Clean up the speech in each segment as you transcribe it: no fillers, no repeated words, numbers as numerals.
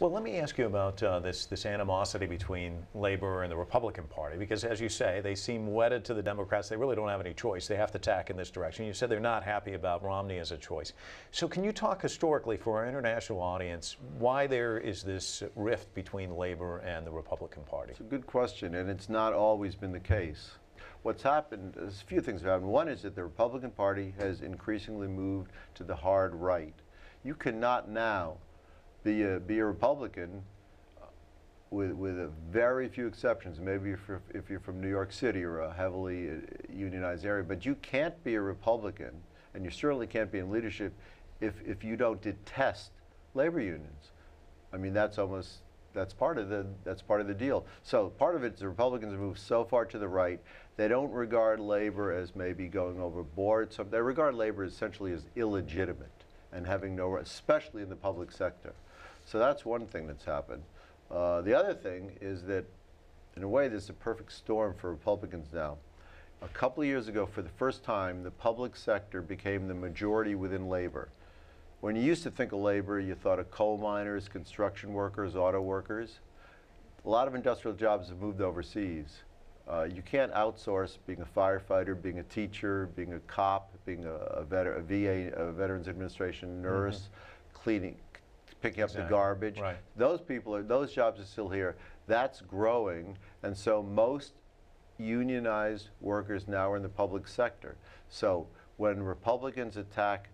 Well, let me ask you about this animosity between Labor and the Republican Party, because as you say, they seem wedded to the Democrats. They really don't have any choice. They have to tack in this direction. You said they're not happy about Romney as a choice. So can you talk historically for our international audience why there is this rift between Labor and the Republican Party? It's a good question, and it's not always been the case. What's happened is a few things have happened. One is that the Republican Party has increasingly moved to the hard right. You cannot now be a Republican with a very few exceptions. Maybe if you're from New York City or a heavily unionized area, but you can't be a Republican, and you certainly can't be in leadership if you don't detest labor unions. I mean, that's part of the deal. So part of it is the Republicans have moved so far to the right. They don't regard labor as maybe going overboard. So they regard labor essentially as illegitimate and having no, especially in the public sector. So that's one thing that's happened. The other thing is that, in a way, this is a perfect storm for Republicans now. A couple of years ago, for the first time, the public sector became the majority within labor. When you used to think of labor, you thought of coal miners, construction workers, auto workers. A lot of industrial jobs have moved overseas. You can't outsource being a firefighter, being a teacher, being a cop, being a VA, a Veterans Administration nurse, cleaning, picking up the garbage. Right. Those jobs are still here. That's growing, and so most unionized workers now are in the public sector. So when Republicans attack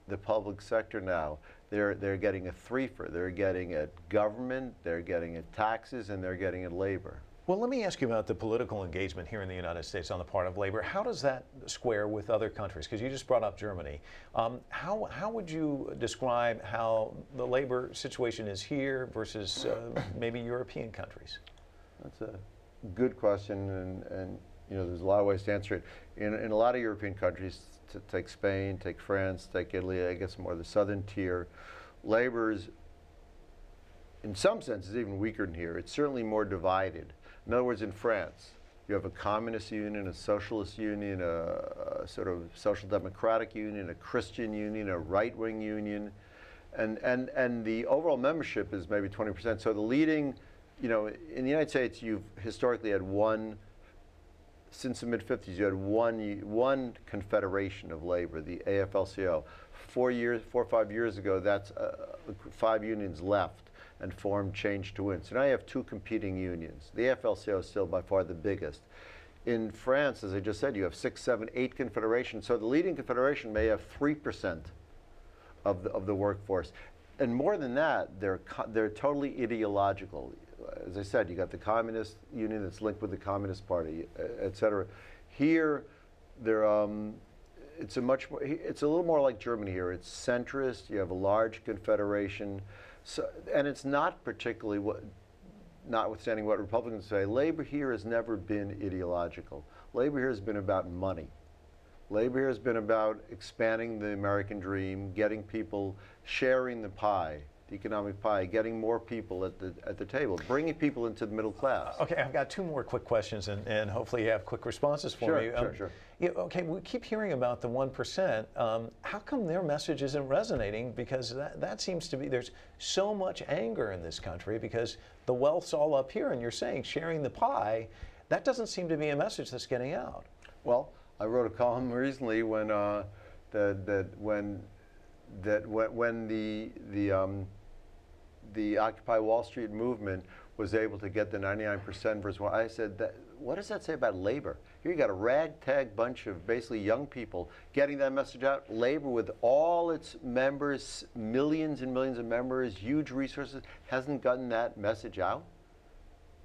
the public sector now, they're getting a threefer. They're getting at government, they're getting at taxes, and they're getting at labor. Well, let me ask you about the political engagement here in the United States on the part of labor. How does that square with other countries? Because you just brought up Germany. How would you describe how the labor situation is here versus maybe European countries? That's a good question, and you know, there's a lot of ways to answer it. In a lot of European countries, take Spain, take France, take Italy, I guess more the southern tier, labor's in some senses even weaker than here. It's certainly more divided. In other words, in France, you have a communist union, a socialist union, a sort of social democratic union, a Christian union, a right-wing union, and the overall membership is maybe 20%. So the leading, you know, in the United States, you've historically had one, since the mid-50s, you had one confederation of labor, the AFL-CIO. 4 or 5 years ago, that's 5 unions left and formed Change to Win. So now you have 2 competing unions. The AFL-CIO is still by far the biggest. In France, as I just said, you have 6, 7, 8 confederations. So the leading confederation may have 3% of the workforce. And more than that, they're totally ideological. As I said, you got the communist union that's linked with the Communist Party, et cetera. Here, it's a little more like Germany here. It's centrist. You have a large confederation. So, and it's not particularly notwithstanding what Republicans say, labor here has never been ideological. Labor here has been about money. Labor here has been about expanding the American dream, getting people sharing the pie, the economic pie, getting more people at the table, bringing people into the middle class. Okay, I've got 2 more quick questions, and hopefully you have quick responses for me. Sure. Yeah, okay, we keep hearing about the 1%. How come their message isn't resonating? Because that seems to be, there's so much anger in this country because the wealth's all up here, and you're saying sharing the pie. That doesn't seem to be a message that's getting out. Well, I wrote a column recently when the Occupy Wall Street movement was able to get the 99% versus 1. I said, what does that say about labor? Here you got a ragtag bunch of basically young people getting that message out. Labor, with all its members, millions and millions of members, huge resources, hasn't gotten that message out.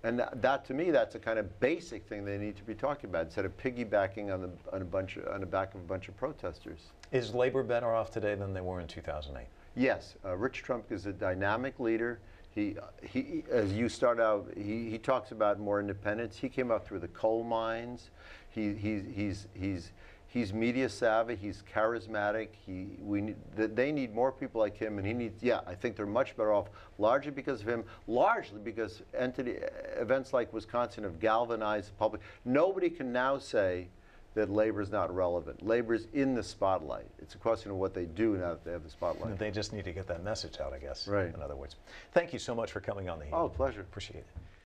And that, to me, that's a kind of basic thing they need to be talking about instead of piggybacking on the back of a bunch of protesters. Is labor better off today than they were in 2008? Yes, Rich Trump is a dynamic leader. He as you start out, he talks about more independence. He came up through the coal mines. He's media savvy. He's charismatic. They need more people like him, and he needs. Yeah, I think they're much better off, largely because of him. Largely because events like Wisconsin have galvanized the public. Nobody can now say that labor is not relevant. Labor is in the spotlight. It's a question of what they do now that they have the spotlight. They just need to get that message out, I guess. Right. In other words. Thank you so much for coming on the Heat. Oh, pleasure. Appreciate it.